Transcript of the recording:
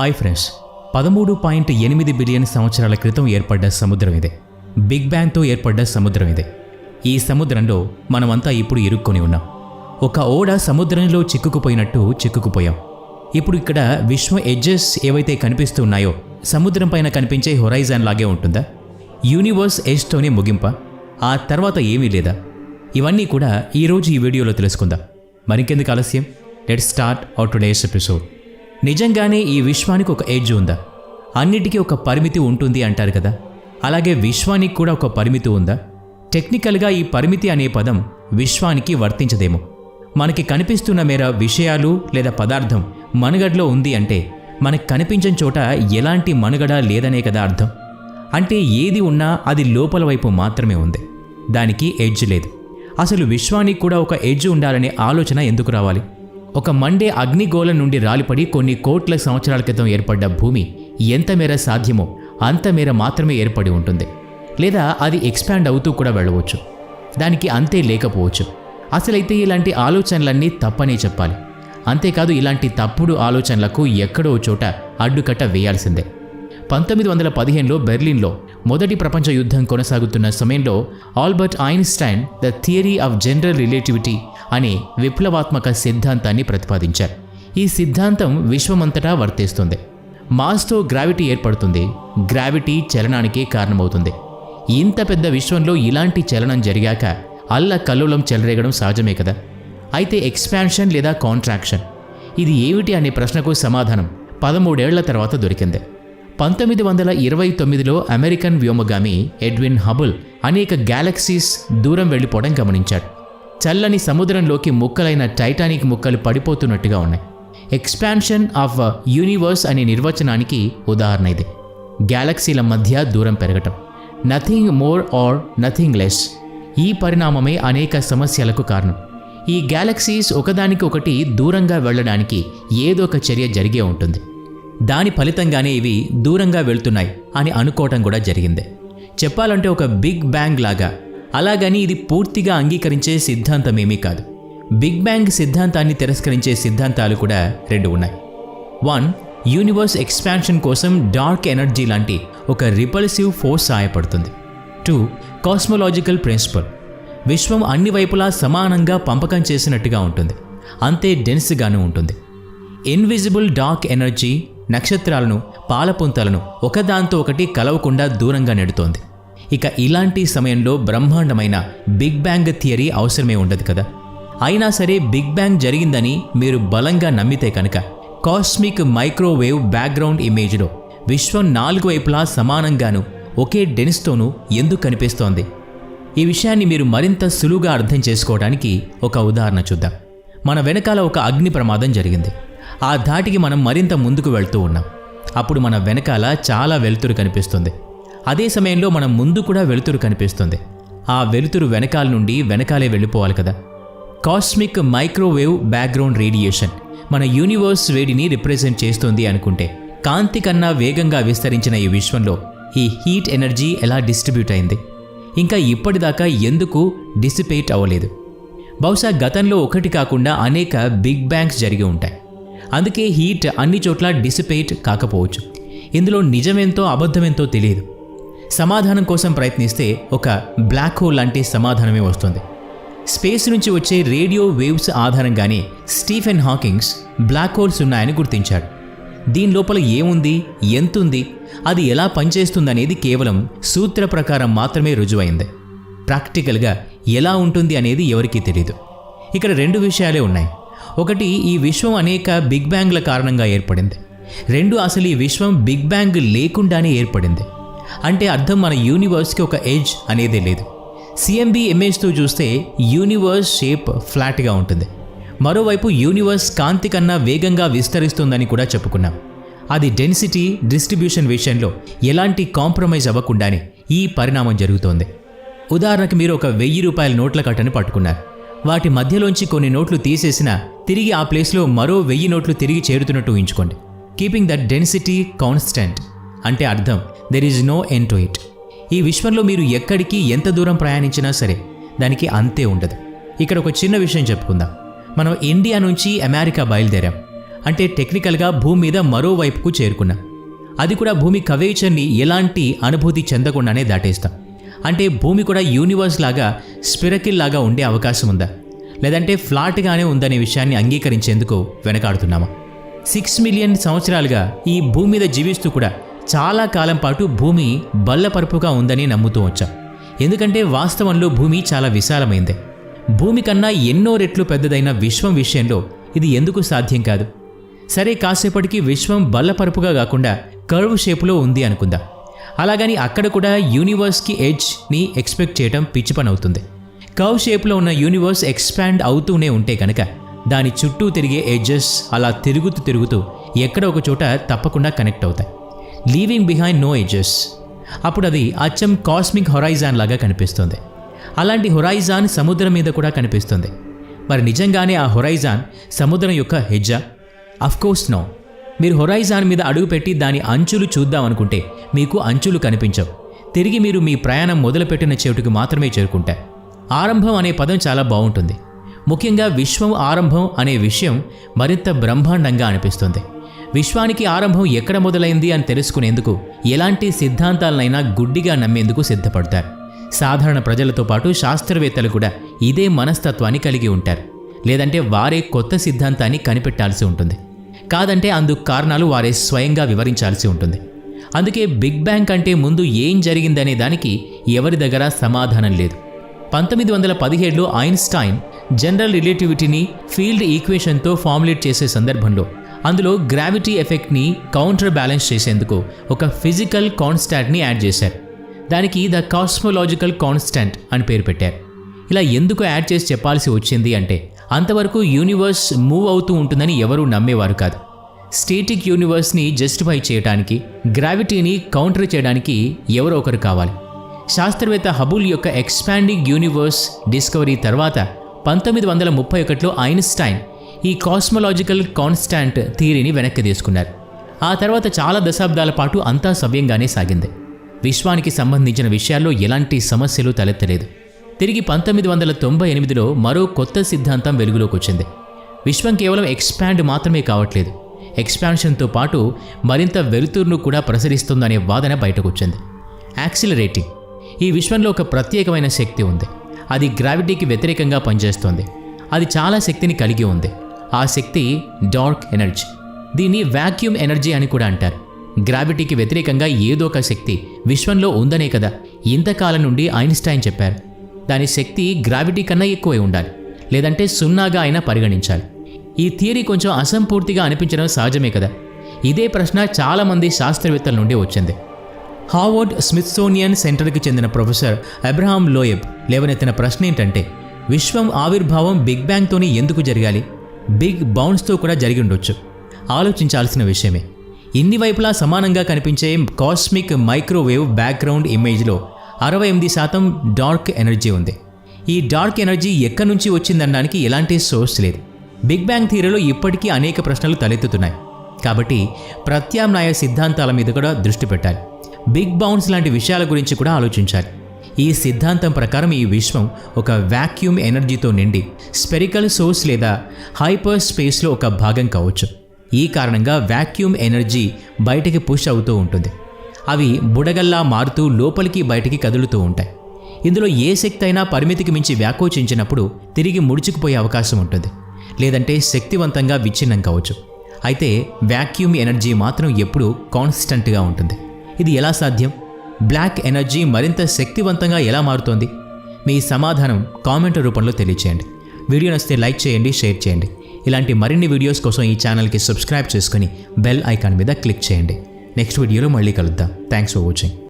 Hi friends, 13.8 billion సంవత్సరాల క్రితం ఏర్పడ్డ సముద్రం ఇదే. బిగ్ బ్యాంగ్తో ఏర్పడ్డ సముద్రం ఇదే. ఈ సముద్రంలో మనమంతా ఇప్పుడు ఇరుక్కొని ఉన్నాం. ఒక ఓడ సముద్రంలో చిక్కుకుపోయాం. ఇప్పుడు ఇక్కడ విశ్వం ఎడ్జెస్ ఏవైతే కనిపిస్తున్నాయో సముద్రం పైన కనిపించే హొరైజాన్ లాగే ఉంటుందా? యూనివర్స్ ఎడ్జ్తోనే ముగింప? ఆ తర్వాత ఏమీ లేదా? ఇవన్నీ కూడా ఈరోజు ఈ వీడియోలో తెలుసుకుందాం. మరింకెందుకు ఆలస్యం, let's start our today's episode. నిజంగానే ఈ విశ్వానికి ఒక ఎడ్జ్ ఉందా? అన్నిటికీ ఒక పరిమితి ఉంటుంది అంటారు కదా, అలాగే విశ్వానికి కూడా ఒక పరిమితి ఉందా? టెక్నికల్గా ఈ పరిమితి అనే పదం విశ్వానికి వర్తించదేమో. మనకి కనిపిస్తున్న మేర విషయాలు లేదా పదార్థం మనుగడలో ఉంది అంటే మనకు కనిపించని చోట ఎలాంటి మనుగడ లేదనే కదా అర్థం. అంటే ఏది ఉన్నా అది లోపల వైపు మాత్రమే ఉంది, దానికి ఎడ్జ్ లేదు. అసలు విశ్వానికి కూడా ఒక ఎడ్జ్ ఉండాలనే ఆలోచన ఎందుకు రావాలి? ఒక మండే అగ్నిగోళం నుండి రాలిపడి కొన్ని కోట్ల సంవత్సరాల క్రితం ఏర్పడ్డ భూమి ఎంత మేర సాధ్యమో అంత మేర మాత్రమే ఏర్పడి ఉంటుంది. లేదా అది ఎక్స్పాండ్ అవుతూ కూడా వెళ్ళవచ్చు, దానికి అంతే లేకపోవచ్చు. అసలైతే ఇలాంటి ఆలోచనలన్నీ తప్పనే చెప్పాలి. అంతేకాదు, ఇలాంటి తప్పుడు ఆలోచనలకు ఎక్కడో చోట అడ్డుకట్ట వేయాల్సిందే. 1915లో బెర్లిన్లో మొదటి ప్రపంచ యుద్ధం కొనసాగుతున్న సమయంలో Albert Einstein the theory of general relativity అనే విప్లవాత్మక సిద్ధాంతాన్ని ప్రతిపాదించారు. ఈ సిద్ధాంతం విశ్వమంతటా వర్తిస్తుంది. మాస్తో గ్రావిటీ ఏర్పడుతుంది, గ్రావిటీ చలనానికే కారణమవుతుంది. ఇంత పెద్ద విశ్వంలో ఇలాంటి చలనం జరిగాక అల్లకల్లోలం చెలరేగడం సహజమే కదా. అయితే ఎక్స్పాన్షన్ లేదా కాంట్రాక్షన్, ఇది ఏమిటి అనే ప్రశ్నకు సమాధానం 13 ఏళ్ల తర్వాత దొరికింది. 1929లో అమెరికన్ వ్యోమగామి ఎడ్విన్ హబుల్ అనేక గ్యాలక్సీస్ దూరం వెళ్ళిపోవడం గమనించాడు. చల్లని సముద్రంలోకి ముక్కలైన టైటానిక్ ముక్కలు పడిపోతున్నట్టుగా ఉన్నాయి. ఎక్స్పాన్షన్ ఆఫ్ యూనివర్స్ అనే నిర్వచనానికి ఉదాహరణ ఇది. గ్యాలక్సీల మధ్య దూరం పెరగటం, nothing more or nothing less. ఈ పరిణామమే అనేక సమస్యలకు కారణం. ఈ గ్యాలక్సీస్ ఒకదానికి ఒకటి దూరంగా వెళ్ళడానికి ఏదో ఒక చర్య జరిగే ఉంటుంది. దాని ఫలితంగానే ఇవి దూరంగా వెళ్తున్నాయి అని అనుకోవటం కూడా జరిగింది. చెప్పాలంటే ఒక బిగ్ బ్యాంగ్ లాగా. అలాగని ఇది పూర్తిగా అంగీకరించే సిద్ధాంతమేమీ కాదు. బిగ్ బ్యాంగ్ సిద్ధాంతాన్ని తిరస్కరించే సిద్ధాంతాలు కూడా 2 ఉన్నాయి. 1. యూనివర్స్ ఎక్స్పాన్షన్ కోసం డార్క్ ఎనర్జీ లాంటి ఒక రిపల్సివ్ ఫోర్స్ సహాయపడుతుంది. 2. Cosmological principal. విశ్వం అన్ని వైపులా సమానంగా పంపకం చేసినట్టుగా ఉంటుంది, అంతే డెన్స్గాను ఉంటుంది. ఇన్విజిబుల్ డార్క్ ఎనర్జీ నక్షత్రాలను, పాలపుంతలను ఒకదాంతో ఒకటి కలవకుండా దూరంగా నెడుతోంది. ఇక ఇలాంటి సమయంలో బ్రహ్మాండమైన బిగ్ బ్యాంగ్ థియరీ అవసరమే ఉండదు కదా. అయినా సరే బిగ్ బ్యాంగ్ జరిగిందని మీరు బలంగా నమ్మితే కనుక కాస్మిక్ మైక్రోవేవ్ బ్యాక్గ్రౌండ్ ఇమేజ్లో విశ్వం 4 వైపులా సమానంగాను ఒకే డెన్స్తోనూ ఎందుకు కనిపిస్తోంది? ఈ విషయాన్ని మీరు మరింత సులువుగా అర్థం చేసుకోవడానికి ఒక ఉదాహరణ చూద్దాం. మన వెనకాల ఒక అగ్ని ప్రమాదం జరిగింది. ఆ ధాటికి మనం మరింత ముందుకు వెళ్తూ ఉన్నాం. అప్పుడు మన వెనకాల చాలా వెలుతురు కనిపిస్తుంది. అదే సమయంలో మనం ముందు కూడా వెలుతురు కనిపిస్తుంది. ఆ వెలుతురు వెనకాల నుండి వెనకాలే వెళ్ళిపోవాలి కదా. కాస్మిక్ మైక్రోవేవ్ బ్యాక్గ్రౌండ్ రేడియేషన్ మన యూనివర్స్ వేడిని రిప్రజెంట్ చేస్తుంది అనుకుంటే, కాంతి కన్నా వేగంగా విస్తరించిన ఈ విశ్వంలో ఈ హీట్ ఎనర్జీ ఎలా డిస్ట్రిబ్యూట్ అయింది? ఇంకా ఇప్పటిదాకా ఎందుకు డిసిపేట్ అవ్వలేదు? బహుశా గతంలో ఒకటి కాకుండా అనేక బిగ్ బ్యాంగ్స్ జరిగి ఉంటాయి. అందుకే హీట్ అన్ని చోట్ల డిసిపేట్ కాకపోవచ్చు. ఇందులో నిజమేంతో అబద్ధమేంతో తెలియదు. సమాధానం కోసం ప్రయత్నిస్తే ఒక బ్లాక్ హోల్ లాంటి సమాధానమే వస్తుంది. స్పేస్ నుంచి వచ్చే రేడియో వేవ్స్ ఆధారంగానే స్టీఫెన్ హాకింగ్స్ బ్లాక్ హోల్స్ ఉన్నాయని గుర్తించాడు. దీని లోపల ఏముంది, ఎంతుంది, అది ఎలా పనిచేస్తుందనేది కేవలం సూత్ర ప్రకారం మాత్రమే రుజువైంది. ప్రాక్టికల్గా ఎలా ఉంటుంది అనేది ఎవరికీ తెలియదు. ఇక్కడ 2 విషయాలే ఉన్నాయి. ఒకటి, ఈ విశ్వం అనేక బిగ్ బ్యాంగ్ల కారణంగా ఏర్పడింది. 2, అసలు ఈ విశ్వం బిగ్ బ్యాంగ్ లేకుండానే ఏర్పడింది. అంటే అర్థం, మన యూనివర్స్కి ఒక ఎడ్జ్ అనేదే లేదు. సిఎంబి ఇమేజ్తో చూస్తే యూనివర్స్ షేప్ ఫ్లాట్గా ఉంటుంది. మరోవైపు యూనివర్స్ కాంతి కన్నా వేగంగా విస్తరిస్తుందని కూడా చెప్పుకున్నాం. అది డెన్సిటీ డిస్ట్రిబ్యూషన్ విషయంలో ఎలాంటి కాంప్రమైజ్ అవ్వకుండానే ఈ పరిణామం జరుగుతోంది. ఉదాహరణకు మీరు ఒక 1000 రూపాయల నోట్ల కట్టను పట్టుకున్నారు. వాటి మధ్యలోంచి కొన్ని నోట్లు తీసేసినా తిరిగి ఆ ప్లేస్లో మరో 1000 నోట్లు తిరిగి చేరుతున్నట్టు ఊహించుకోండి. కీపింగ్ దట్ డెన్సిటీ కాన్స్టెంట్ అంటే అర్థం there is no end to it. ఈ విశ్వంలో మీరు ఎక్కడికి ఎంత దూరం ప్రయాణించినా సరే దానికి అంతే ఉండదు. ఇక్కడ ఒక చిన్న విషయం చెప్పుకుందాం. మనం ఇండియా నుంచి అమెరికా బయలుదేరాం. అంటే టెక్నికల్గా భూమి మీద మరోవైపుకు చేరుకున్నాం. అది కూడా భూమి కవేచర్ని ఎలాంటి అనుభూతి చెందకుండానే దాటేస్తాం. అంటే భూమి కూడా యూనివర్స్ లాగా స్పిరకిల్ లాగా ఉండే అవకాశం ఉందా, లేదంటే ఫ్లాట్గానే ఉందనే విషయాన్ని అంగీకరించేందుకు వెనకాడుతున్నామా? 6 మిలియన్ సంవత్సరాలుగా ఈ భూమి మీద జీవిస్తూ కూడా చాలా కాలం పాటు భూమి బల్లపరుపుగా ఉందని నమ్ముతూ వచ్చాం. ఎందుకంటే వాస్తవంలో భూమి చాలా విశాలమైందే. భూమి కన్నా ఎన్నో రెట్లు పెద్దదైన విశ్వం విషయంలో ఇది ఎందుకు సాధ్యం కాదు? సరే, కాసేపటికి విశ్వం బల్లపరుపుగా కాకుండా కర్వ్ షేపులో ఉంది అనుకుందాం. అలాగని అక్కడ కూడా యూనివర్స్కి ఎడ్జ్ని ఎక్స్పెక్ట్ చేయడం పిచ్చి పని అవుతుంది. కర్వ్ షేప్లో ఉన్న యూనివర్స్ ఎక్స్పాండ్ అవుతూనే ఉంటే కనుక దాని చుట్టూ తిరిగే ఎడ్జెస్ అలా తిరుగుతూ ఎక్కడ ఒక చోట తప్పకుండా కనెక్ట్ అవుతాయి, లీవింగ్ బిహైండ్ నో ఎడ్జెస్. అప్పుడు అది అచ్చం కాస్మిక్ హొరైజాన్ లాగా కనిపిస్తుంది. అలాంటి హొరైజాన్ సముద్రం మీద కూడా కనిపిస్తుంది. మరి నిజంగానే ఆ హొరైజాన్ సముద్రం యొక్క హెజ్జా? Of course no. మీరు హొరైజాన్ మీద అడుగుపెట్టి దాని అంచులు చూద్దామనుకుంటే మీకు అంచులు కనిపించవు. తిరిగి మీరు మీ ప్రయాణం మొదలుపెట్టిన చోటుకు మాత్రమే చేరుకుంటారు. ఆరంభం అనే పదం చాలా బాగుంటుంది. ముఖ్యంగా విశ్వం ఆరంభం అనే విషయం మరింత బ్రహ్మాండంగా అనిపిస్తుంది. విశ్వానికి ఆరంభం ఎక్కడ మొదలైంది అని తెలుసుకునేందుకు ఎలాంటి సిద్ధాంతాలనైనా గుడ్డిగా నమ్మేందుకు సిద్ధపడతారు. సాధారణ ప్రజలతో పాటు శాస్త్రవేత్తలు కూడా ఇదే మనస్తత్వాన్ని కలిగి ఉంటారు. లేదంటే వారే కొత్త సిద్ధాంతాన్ని కనిపెట్టాల్సి ఉంటుంది. కాదంటే అందుకు కారణాలు వారే స్వయంగా వివరించాల్సి ఉంటుంది. అందుకే బిగ్ బ్యాంగ్ కంటే ముందు ఏం జరిగిందనే దానికి ఎవరి దగ్గర సమాధానం లేదు. 1917లో ఐన్స్టైన్ జనరల్ రిలేటివిటీని ఫీల్డ్ ఈక్వేషన్తో ఫార్ములేట్ చేసే సందర్భంలో అందులో గ్రావిటీ ఎఫెక్ట్ని కౌంటర్ బ్యాలెన్స్ చేసేందుకు ఒక ఫిజికల్ కాన్స్టాంట్ని యాడ్ చేశారు. దానికి ద కాస్మోలాజికల్ కాన్స్టాంట్ అని పేరు పెట్టారు. ఇలా ఎందుకు యాడ్ చేసి చెప్పాల్సి వచ్చింది అంటే అంతవరకు యూనివర్స్ మూవ్ అవుతూ ఉంటుందని ఎవరూ నమ్మేవారు కాదు. స్టేటిక్ యూనివర్స్ని జస్టిఫై చేయడానికి, గ్రావిటీని కౌంటర్ చేయడానికి ఎవరో ఒకరు కావాలి. శాస్త్రవేత్త హబుల్ యొక్క ఎక్స్పాండింగ్ యూనివర్స్ డిస్కవరీ తర్వాత 1931లో ఐన్స్టైన్ ఈ కాస్మోలాజికల్ కాన్స్టాంట్ థియరీని వెనక్కి తీసుకున్నారు. ఆ తర్వాత చాలా దశాబ్దాల పాటు అంతా సవ్యంగానే సాగింది. విశ్వానికి సంబంధించిన విషయాల్లో ఎలాంటి సమస్యలు తలెత్తలేదు. తిరిగి 1998లో మరో కొత్త సిద్ధాంతం వెలుగులోకి వచ్చింది. విశ్వం కేవలం ఎక్స్పాండ్ మాత్రమే కావట్లేదు, ఎక్స్పాన్షన్తో పాటు మరింత వెలుతురును కూడా ప్రసరిస్తుందనే వాదన బయటకు వచ్చింది. యాక్సిలరేటింగ్. ఈ విశ్వంలో ఒక ప్రత్యేకమైన శక్తి ఉంది. అది గ్రావిటీకి వ్యతిరేకంగా పనిచేస్తోంది. అది చాలా శక్తిని కలిగి ఉంది. ఆ శక్తి డార్క్ ఎనర్జీ. దీన్ని వాక్యూమ్ ఎనర్జీ అని కూడా అంటారు. గ్రావిటీకి వ్యతిరేకంగా ఏదో ఒక శక్తి విశ్వంలో ఉందనే కదా ఇంతకాలం నుండి ఐన్స్టైన్ చెప్పారు. దాని శక్తి గ్రావిటీ కన్నా ఎక్కువై ఉండాలి, లేదంటే సున్నాగా అయినా పరిగణించాలి. ఈ థియరీ కొంచెం అసంపూర్తిగా అనిపించడం సహజమే కదా. ఇదే ప్రశ్న చాలామంది శాస్త్రవేత్తల నుండి వచ్చింది. హార్వర్డ్ స్మిత్సోనియన్ సెంటర్కి చెందిన ప్రొఫెసర్ అబ్రహాం లోయెబ్ లేవనెత్తిన ప్రశ్న ఏంటంటే, విశ్వం ఆవిర్భావం బిగ్ బ్యాంగ్తోనే ఎందుకు జరగాలి? బిగ్ బౌన్స్తో కూడా జరిగి ఉండొచ్చు. ఆలోచించాల్సిన విషయమే. ఇన్ని వైపులా సమానంగా కనిపించే కాస్మిక్ మైక్రోవేవ్ బ్యాక్గ్రౌండ్ ఇమేజ్లో 68% డార్క్ ఎనర్జీ ఉంది. ఈ డార్క్ ఎనర్జీ ఎక్కడి నుంచి వచ్చిందనడానికి ఎలాంటి సోర్స్ లేదు. బిగ్ బ్యాంగ్ థియరీలో ఇప్పటికీ అనేక ప్రశ్నలు తలెత్తుతున్నాయి. కాబట్టి ప్రత్యామ్నాయ సిద్ధాంతాల మీద కూడా దృష్టి పెట్టాలి. బిగ్ బౌన్స్ లాంటి విషయాల గురించి కూడా ఆలోచించాలి. ఈ సిద్ధాంతం ప్రకారం ఈ విశ్వం ఒక వాక్యూమ్ ఎనర్జీతో నిండి స్పెరికల్ సోర్స్ లేదా హైపర్ స్పేస్లో ఒక భాగం కావచ్చు. ఈ కారణంగా వాక్యూమ్ ఎనర్జీ బయటికి పుష్ అవుతూ ఉంటుంది. అవి బుడగల్లా మారుతూ లోపలికి బయటికి కదులుతూ ఉంటాయి. ఇందులో ఏ శక్తి అయినా పరిమితికి మించి వ్యాకోచించినప్పుడు తిరిగి ముడుచుకుపోయే అవకాశం ఉంటుంది, లేదంటే శక్తివంతంగా విచ్ఛిన్నం కావచ్చు. అయితే వాక్యూమ్ ఎనర్జీ మాత్రం ఎప్పుడూ కాన్స్టెంట్గా ఉంటుంది. ఇది ఎలా సాధ్యం? బ్లాక్ ఎనర్జీ మరింత శక్తివంతంగా ఎలా మారుతోంది? మీ సమాధానం కామెంట్ రూపంలో తెలియచేయండి. వీడియో నచ్చితే లైక్ చేయండి, షేర్ చేయండి. ఇలాంటి మరిన్ని వీడియోస్ కోసం ఈ ఛానల్కి సబ్స్క్రైబ్ చేసుకొని బెల్ ఐకాన్ మీద క్లిక్ చేయండి. నెక్స్ట్ వీడియోలో మళ్ళీ కలుద్దాం. Thanks for watching.